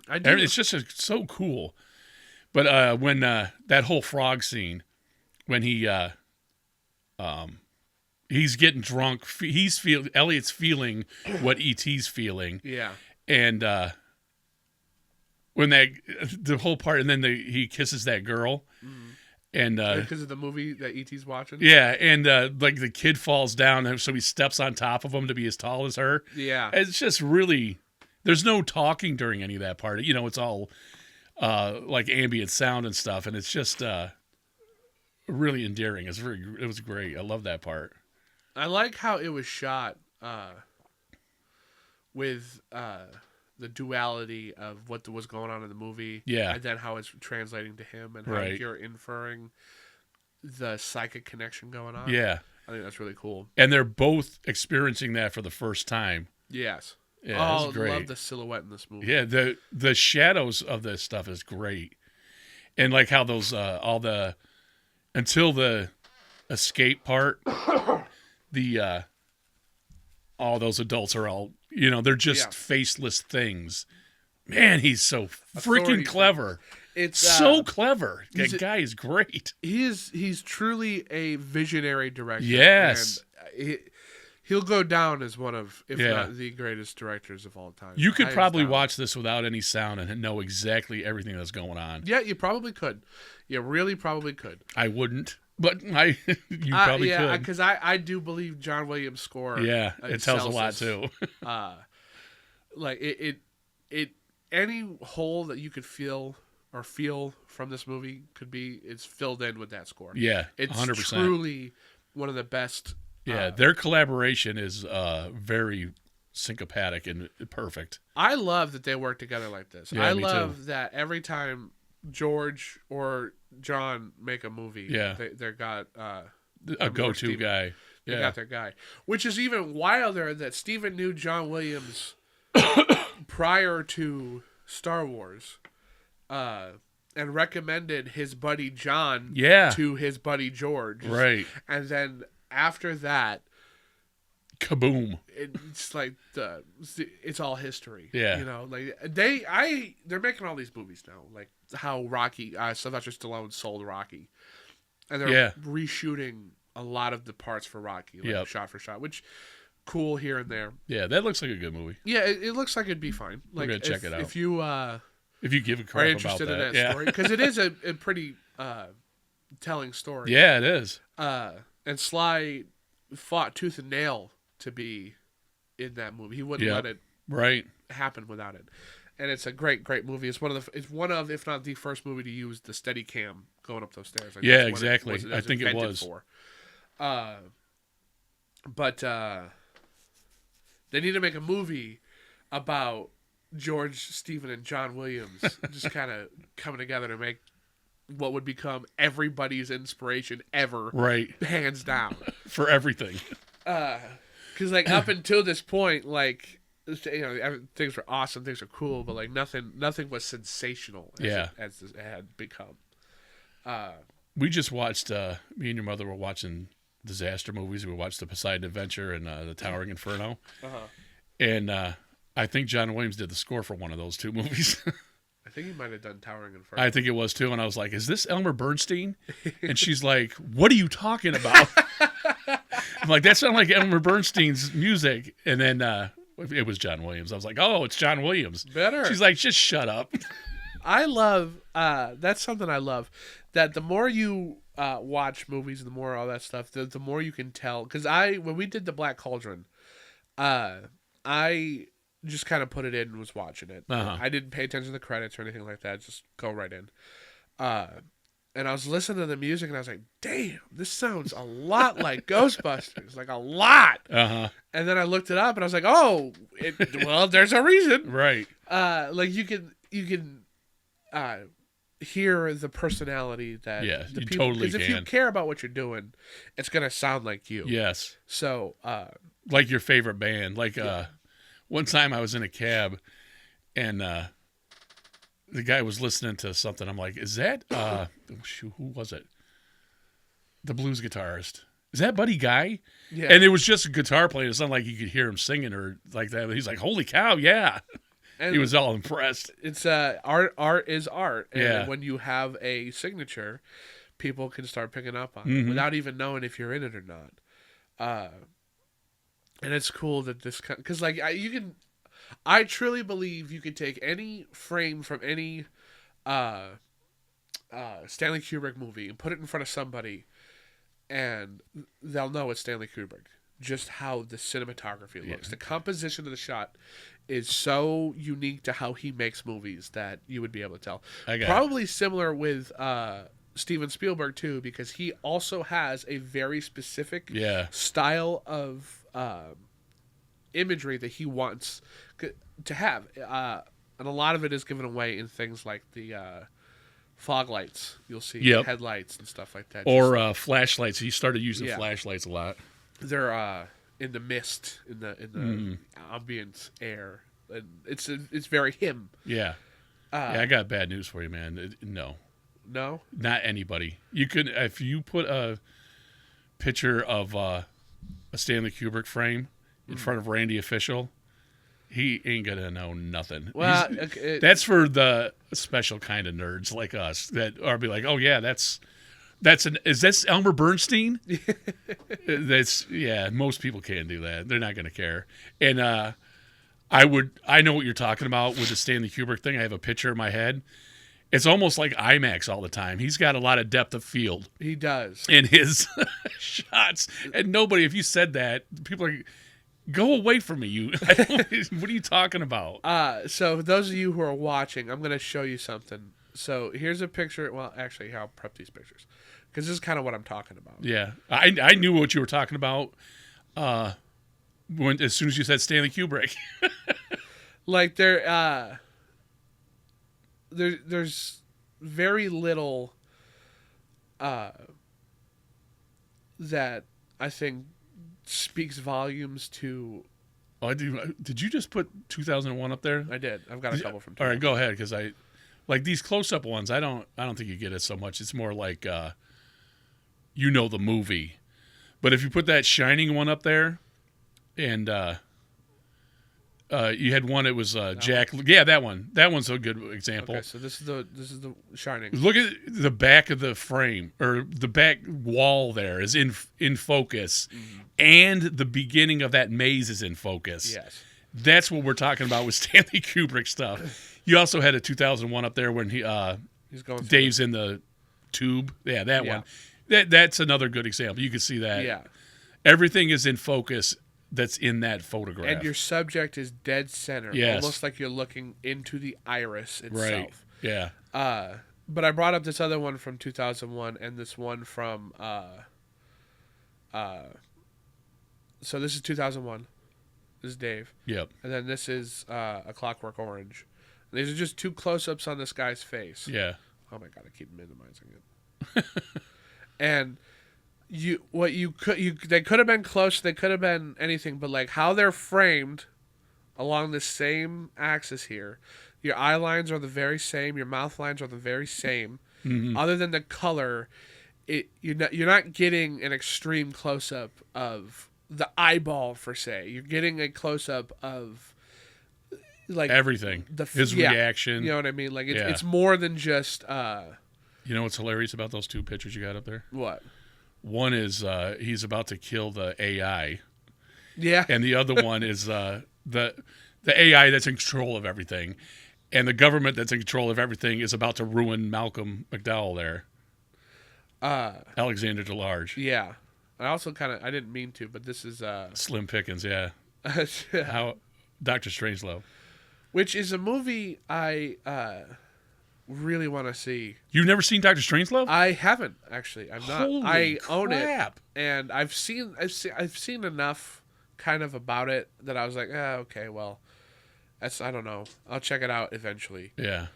It's just so cool. But when that whole frog scene, when he's getting drunk, Elliot's feeling what E.T.'s feeling. Yeah. And when the whole part, and then he kisses that girl. Mm-hmm. And because of the movie that E.T.'s watching. Yeah, and like the kid falls down, so he steps on top of him to be as tall as her. Yeah. It's just really, there's no talking during any of that part. It's all like ambient sound and stuff, and it's just really endearing. It was great. I love that part. I like how it was shot with the duality of what was going on in the movie, and then how it's translating to him, and how you're inferring the psychic connection going on. Yeah, I think that's really cool. And they're both experiencing that for the first time. Yes. Yeah, I love the silhouette in this movie. Yeah, the shadows of this stuff is great, and like how those until the escape part, all those adults are all, they're just faceless things. Man, he's so freaking clever. It's so clever. That guy is great. He's truly a visionary director. Yes. And he'll go down as one of, if not the greatest directors of all time. You could probably watch this without any sound and know exactly everything that's going on. Yeah, you probably could. You really probably could. I wouldn't. But you probably could. Yeah, because I do believe John Williams' score. Yeah, it tells a lot too. Like it any hole that you could feel from this movie it's filled in with that score. Yeah, it's 100%. Truly one of the best. Yeah, their collaboration is very syncopatic and perfect. I love that they work together like this. Yeah, I me love too. that every time George or John make a movie, they got a go-to guy. They got their guy, which is even wilder that Steven knew John Williams prior to Star Wars, and recommended his buddy John to his buddy George. Right, and then after that, kaboom! It's like it's all history. Yeah, like they're making all these movies now, like how Rocky, Sylvester Stallone sold Rocky, and they're reshooting a lot of the parts for Rocky, shot for shot, which cool here and there. Yeah, that looks like a good movie. Yeah, it looks like it'd be fine. Like, we're gonna check it out. If you give a crap are interested about in that story, because it is a pretty telling story. Yeah, it is. And Sly fought tooth and nail to be in that movie. He wouldn't let it happen without it. And it's a great, great movie. It's one of, if not the first movie to use the steady cam going up those stairs. Like exactly. I think it was. But they need to make a movie about George, Stephen, and John Williams just kind of coming together to make what would become everybody's inspiration ever. Right. Hands down. For everything. Because like up until this point, like, things were awesome, things were cool, but like nothing was sensational as it had become. We just watched, me and your mother were watching disaster movies. We watched The Poseidon Adventure and The Towering Inferno. And I think John Williams did the score for one of those two movies. think he might have done Towering Inferno. I think it was too, and I was like, "Is this Elmer Bernstein?" And she's like, "What are you talking about?" I'm like, "That sounded like Elmer Bernstein's music." And then it was John Williams. I was like, "Oh, it's John Williams." Better. She's like, "Just shut up." I love that's something I love. That the more you watch movies, the more all that stuff, the more you can tell. Because when we did the Black Cauldron, I just kind of put it in and was watching it. I didn't pay attention to the credits or anything like that. Just go right in. And I was listening to the music, and I was like, "Damn, this sounds a lot like Ghostbusters, like a lot." And then I looked it up, and I was like, "Oh, well, there's a reason." Right. Like you can hear the personality that the you people, totally because if you care about what you're doing, it's gonna sound like you. Yes. So, like your favorite band. Like one time I was in a cab, and the guy was listening to something. I'm like, "Is that who was it? The blues guitarist? Is that Buddy Guy?" Yeah. And it was just a guitar playing. It's not like you could hear him singing or like that. But he's like, "Holy cow, yeah!" And he was all impressed. It's art is art, and Yeah. when you have a signature, people can start picking up on it without even knowing if you're in it or not. And it's cool that this, because like I truly believe you can take any frame from any Stanley Kubrick movie and put it in front of somebody, and they'll know it's Stanley Kubrick. Just how the cinematography looks. The composition of the shot is so unique to how he makes movies that you would be able to tell. Probably similar with Steven Spielberg too, because he also has a very specific style of imagery that he wants to have. And a lot of it is given away in things like the fog lights. You'll see headlights and stuff like that. Or flashlights. He started using flashlights a lot. They're in the mist, in the ambient air. And it's very him. Yeah. I got bad news for you, man. No, not anybody. You could, if you put a picture of a Stanley Kubrick frame in front of Randy Official, he ain't gonna know nothing. Well, that's for the special kind of nerds like us that are be like, "Oh yeah, is that Elmer Bernstein?" Most people can't do that. They're not going to care. And I know what you're talking about with the Stanley Kubrick thing. I have a picture in my head. It's almost like IMAX all the time. He's got a lot of depth of field. He does. In his shots. And nobody, if you said that, people are, "Go away from me. What are you talking about?" So those of you who are watching, I'm going to show you something. So here's a picture. Well, actually, I'll prep these pictures, because this is kind of what I'm talking about. Yeah, I knew what you were talking about as soon as you said Stanley Kubrick. Like there's very little that I think speaks volumes to. Oh, did you just put 2001 up there? I did. I've got a couple from. All right, go ahead, because I like these close-up ones. I don't think you get it so much. It's more like the movie. But if you put that Shining one up there, and you had one, it was Jack. Yeah, that one. That one's a good example. Okay, so this is the Shining. Look at the back of the frame, or the back wall there is in focus, and the beginning of that maze is in focus. Yes. That's what we're talking about with Stanley Kubrick stuff. You also had a 2001 up there when he's going Dave's in the tube. Yeah, that one. That's another good example. You can see that. Yeah. Everything is in focus that's in that photograph. And your subject is dead center. Yes. Almost like you're looking into the iris itself. Right. Yeah. But I brought up this other one from 2001 and this one from so this is 2001. This is Dave. Yep. And then this is A Clockwork Orange. These are just two close-ups on this guy's face. Yeah. Oh my god, I keep minimizing it. And they could have been close, they could have been anything, but like how they're framed along the same axis here. Your eye lines are the very same, your mouth lines are the very same. Mm-hmm. Other than the color, you're not getting an extreme close-up of the eyeball per se. You're getting a close-up of like everything. His reaction. You know what I mean? Like it's more than just. You know what's hilarious about those two pictures you got up there? What? One is he's about to kill the AI. Yeah. And the other one is the AI that's in control of everything. And the government that's in control of everything is about to ruin Malcolm McDowell there. Alexander DeLarge. Yeah. I also I didn't mean to, but this is... Slim Pickens, yeah. How Dr. Strangelove. Which is a movie I really want to see. You've never seen Dr. Strangelove? I haven't, actually. I'm not. Holy I own crap. it. And I've seen enough kind of about it that I was like, okay, well... I don't know. I'll check it out eventually. Yeah.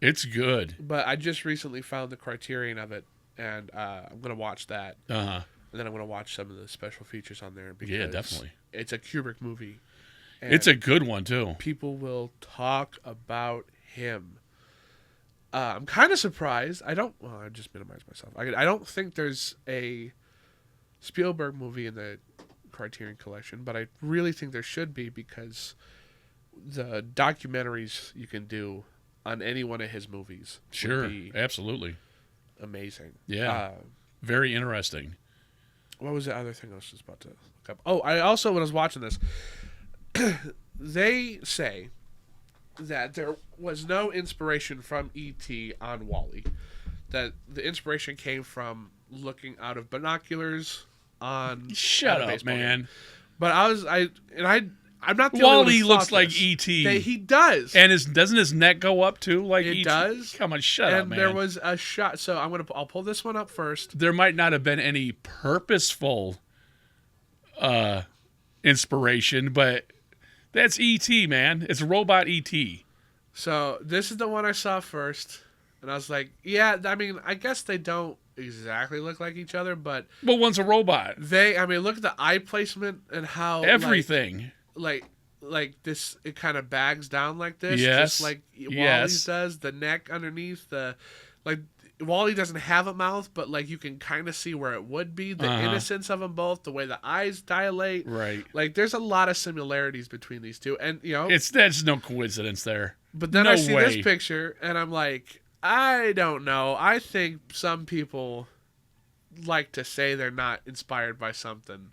It's good. But I just recently found the Criterion of it, and I'm going to watch that. Uh-huh. And then I'm going to watch some of the special features on there. Because yeah, definitely. It's a Kubrick movie. It's a good one, too. People will talk about him. I'm kind of surprised. I just minimized myself. I don't think there's a Spielberg movie in the Criterion Collection, but I really think there should be, because the documentaries you can do on any one of his movies would be absolutely amazing. Yeah. Very interesting. What was the other thing I was just about to look up? Oh, I also, when I was watching this, they say that there was no inspiration from E.T. on WALL-E. That the inspiration came from looking out of binoculars on Shut up, man. Game. But I'm not the WALL-E only one looks like E.T. He does. And doesn't his neck go up too like it E.T.? does. Come on, shut up, man. And there was a shot, so I'll pull this one up first. There might not have been any purposeful inspiration, but that's E.T., man. It's robot E.T. So this is the one I saw first, and I was like, yeah, I mean, I guess they don't exactly look like each other, but one's a robot. Look at the eye placement and how everything like this, it kind of bags down like this, yes, just like WALL-E does. The neck underneath WALL-E doesn't have a mouth, but like you can kind of see where it would be. The innocence of them both, the way the eyes dilate, right? Like there's a lot of similarities between these two, and that's no coincidence there. But then I see this picture, and I'm like, I don't know. I think some people like to say they're not inspired by something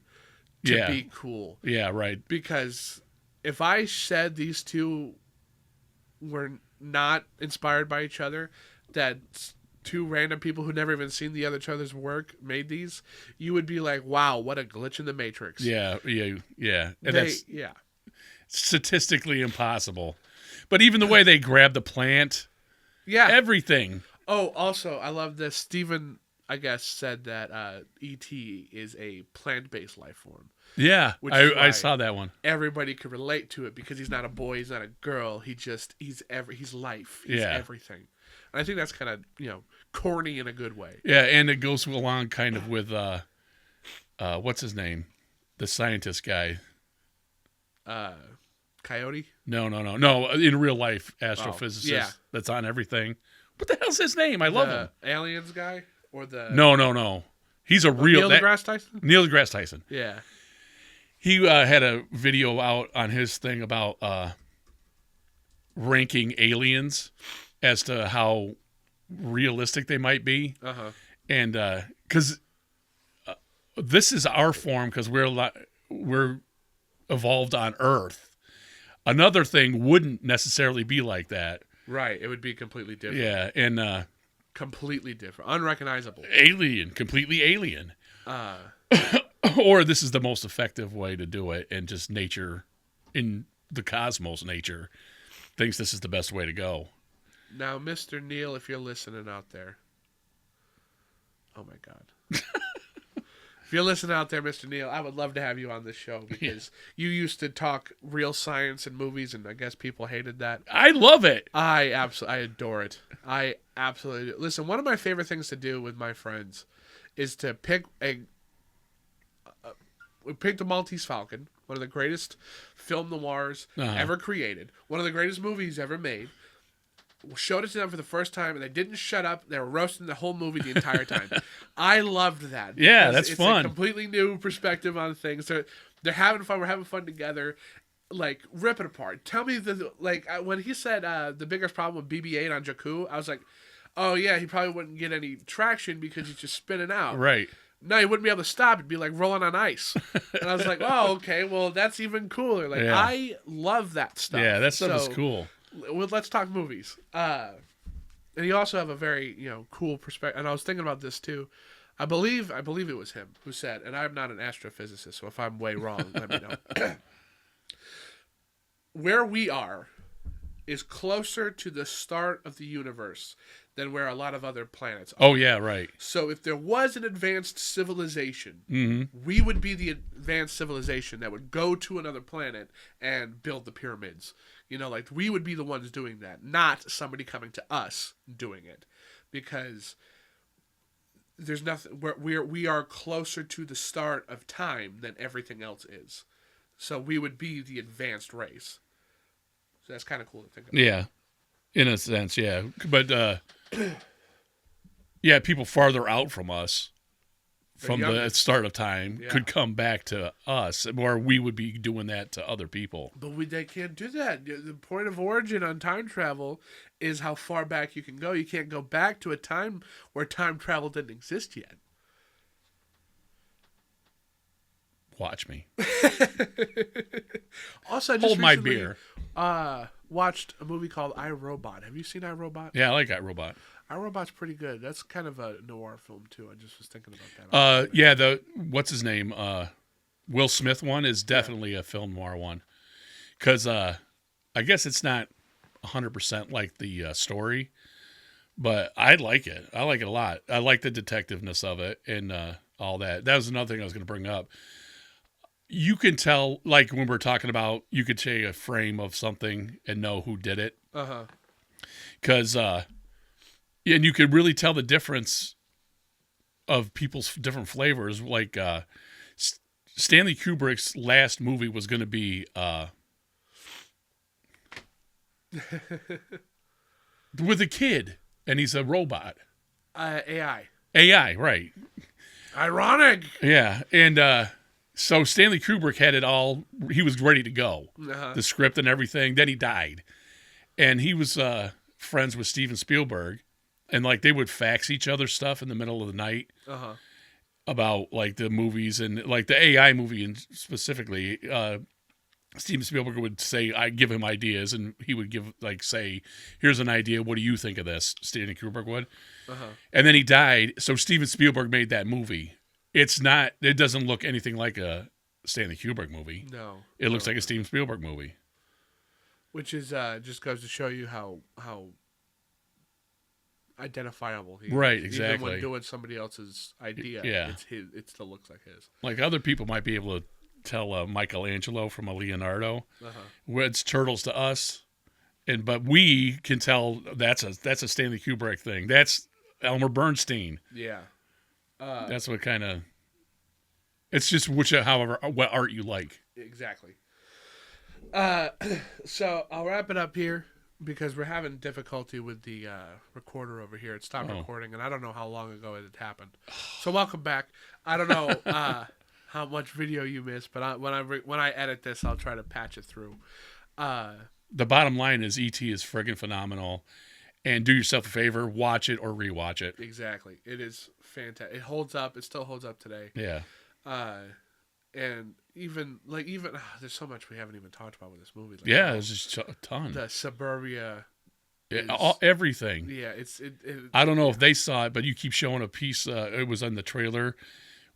to be cool. Yeah, right. Because if I said these two were not inspired by each other, that two random people who never even seen the other's work made these, you would be like, wow, what a glitch in the Matrix. Yeah. And that's statistically impossible. But even the way they grab the plant, everything. Oh, also, I love this. Steven, I guess, said that E.T. is a plant-based life form. Yeah, I saw that one. Everybody could relate to it because he's not a boy, he's not a girl. He's life. He's everything. And I think that's kind of, corny in a good way. Yeah, and it goes along kind of with, what's his name? The scientist guy. Coyote? No. In real life, astrophysicist that's on everything. What the hell's his name? I love him. Aliens guy? Or the... No. He's a real... Neil deGrasse Tyson? Neil deGrasse Tyson. Yeah. He had a video out on his thing about ranking aliens as to how realistic they might be. Uh-huh. And because this is our form, because we're evolved on Earth. Another thing wouldn't necessarily be like that. Right. It would be completely different. Yeah, and... completely different. Unrecognizable. Alien. Completely alien. Or this is the most effective way to do it, and just nature, in the cosmos, nature thinks this is the best way to go. Now, Mr. Neil, if you're listening out there... Oh, my God. If you're listening out there, Mr. Neil, I would love to have you on this show, because you used to talk real science in movies, and I guess people hated that. I love it. I adore it. I absolutely do. Listen, one of my favorite things to do with my friends is to pick we picked the Maltese Falcon, one of the greatest film noirs ever created, one of the greatest movies ever made. Showed it to them for the first time, and they didn't shut up. They were roasting the whole movie the entire time. I loved that. Yeah, that's it's fun. A completely new perspective on things. They're having fun. We're having fun together. like rip it apart. Tell me when he said the biggest problem with BB-8 on Jakku, I was like, oh yeah, he probably wouldn't get any traction because he's just spinning out. Right. No, he wouldn't be able to stop. It'd be like rolling on ice. And I was like, oh, okay, well that's even cooler. Like I love that stuff. Yeah, that stuff is cool. Well, let's talk movies. And you also have a very cool perspective. And I was thinking about this too. I believe it was him who said, and I'm not an astrophysicist, so if I'm way wrong, let me know. Where we are is closer to the start of the universe than where a lot of other planets are. Oh, yeah, right. So if there was an advanced civilization, we would be the advanced civilization that would go to another planet and build the pyramids. Like we would be the ones doing that, not somebody coming to us doing it. Because there's nothing, we are closer to the start of time than everything else is. So we would be the advanced race. So that's kind of cool to think about. Yeah, in a sense, yeah. But, yeah, people farther out from us, from the start of time, could come back to us, or we would be doing that to other people. But they can't do that. The point of origin on time travel is how far back you can go. You can't go back to a time where time travel didn't exist yet. Watch me. Also, I just hold my beer. Watched a movie called I, Robot. Have you seen I, Robot? Yeah, I like I, Robot. I, Robot's pretty good. That's kind of a noir film too. I just was thinking about that. Yeah, what's his name? Will Smith one is definitely a film noir one, because I guess it's not 100% like the story, but I like it. I like it a lot. I like the detectiveness of it and all that. That was another thing I was going to bring up. You can tell, like when we're talking about, you could take a frame of something and know who did it. Because, and you could really tell the difference of people's different flavors. Like Stanley Kubrick's last movie was going to be with a kid, and he's a robot. AI. AI, right. Ironic. Yeah, and so Stanley Kubrick had it all. He was ready to go, the script and everything. Then he died, and he was friends with Steven Spielberg, and like they would fax each other stuff in the middle of the night about like the movies and like the AI movie and specifically. Steven Spielberg would say, I give him ideas, and he would say, here's an idea. What do you think of this? Stanley Kubrick would. And then he died. So Steven Spielberg made that movie. It doesn't look anything like a Stanley Kubrick movie. No. It looks like a Steven Spielberg movie. Which is, just goes to show you how identifiable he is. Right, exactly. Even when doing somebody else's idea, it still looks like his. Like other people might be able to tell Michelangelo from a Leonardo. It's turtles to us, but we can tell that's a Stanley Kubrick thing. That's Elmer Bernstein. Yeah, that's what kind of. It's just what art you like. Exactly. So I'll wrap it up here because we're having difficulty with the recorder over here. It stopped recording, and I don't know how long ago it had happened. So welcome back. I don't know. How much video you missed, but when I edit this, I'll try to patch it through. The bottom line is E.T. is friggin' phenomenal, and do yourself a favor, watch it or rewatch it. Exactly, it is fantastic. It holds up. It still holds up today. Yeah. And even there's so much we haven't even talked about with this movie. Like, there's just a ton. The suburbia. Everything. Yeah, I don't know if they saw it, but you keep showing a piece. It was on the trailer.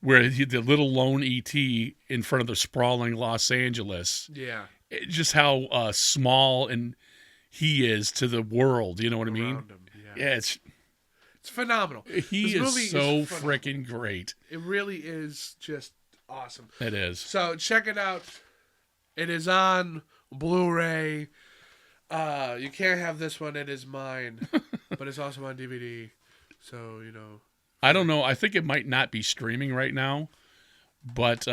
Where the little lone E.T. in front of the sprawling Los Angeles. Yeah. Just how small and he is to the world. You know what I mean? Him, yeah, it's phenomenal. He is so freaking great. It really is just awesome. It is. So check it out. It is on Blu-ray. You can't have this one. It is mine. But it's also on DVD. So, I don't know. I think it might not be streaming right now, but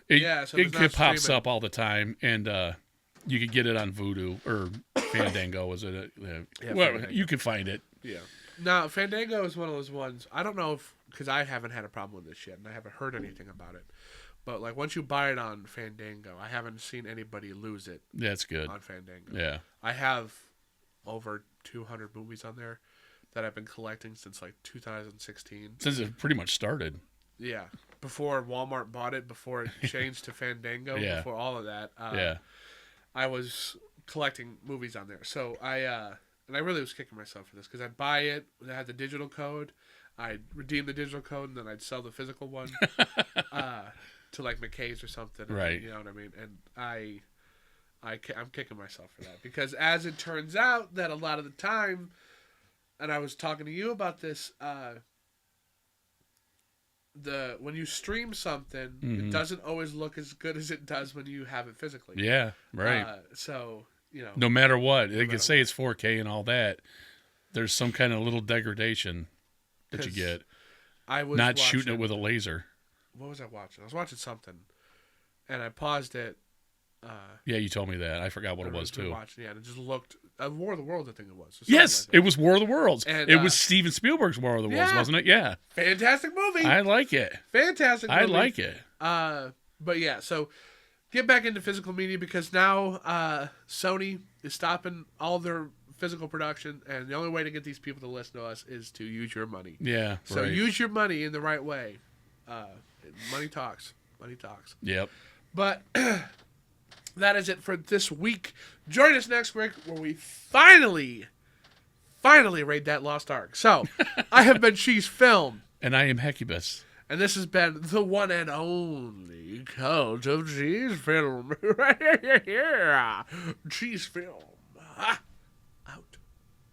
it pops up all the time, and you could get it on Vudu or Fandango. Is it? Well, you can find it. Yeah. Now, Fandango is one of those ones. I don't know because I haven't had a problem with this yet, and I haven't heard anything about it. But like once you buy it on Fandango, I haven't seen anybody lose it. That's good. On Fandango. Yeah. I have over 200 movies on there that I've been collecting since like 2016. Since it pretty much started. Yeah. Before Walmart bought it, before it changed to Fandango, Yeah. before all of that. Yeah. I was collecting movies on there. So and I really was kicking myself for this because I'd buy it, I had the digital code, I'd redeem the digital code, and then I'd sell the physical one to like McKay's or something. Right. You know what I mean? And I'm kicking myself for that because as it turns out that a lot of the time, and I was talking to you about this, when you stream something, it doesn't always look as good as it does when you have it physically. Yeah, right. So, you know. No matter what, they can say it's 4K and all that. There's some kind of little degradation that you get. I was not shooting it with a laser. What was I watching? I was watching something, and I paused it. Yeah, you told me that. I forgot what it was too. Yeah, and it just looked War of the Worlds. I think it was. Yes, like it was War of the Worlds. And, it was Steven Spielberg's War of the Worlds, wasn't it? Yeah. Fantastic movie. I like it. Fantastic movie. I like it. But yeah, so get back into physical media because now Sony is stopping all their physical production, and the only way to get these people to listen to us is to use your money. Yeah. So use your money in the right way. Money talks. Money talks. Yep. But that is it for this week. Join us next week where we finally raid that Lost Ark. So, I have been Cheese Film. And I am Hecubus. And this has been the one and only Cult of Cheese Film. Cheese Film.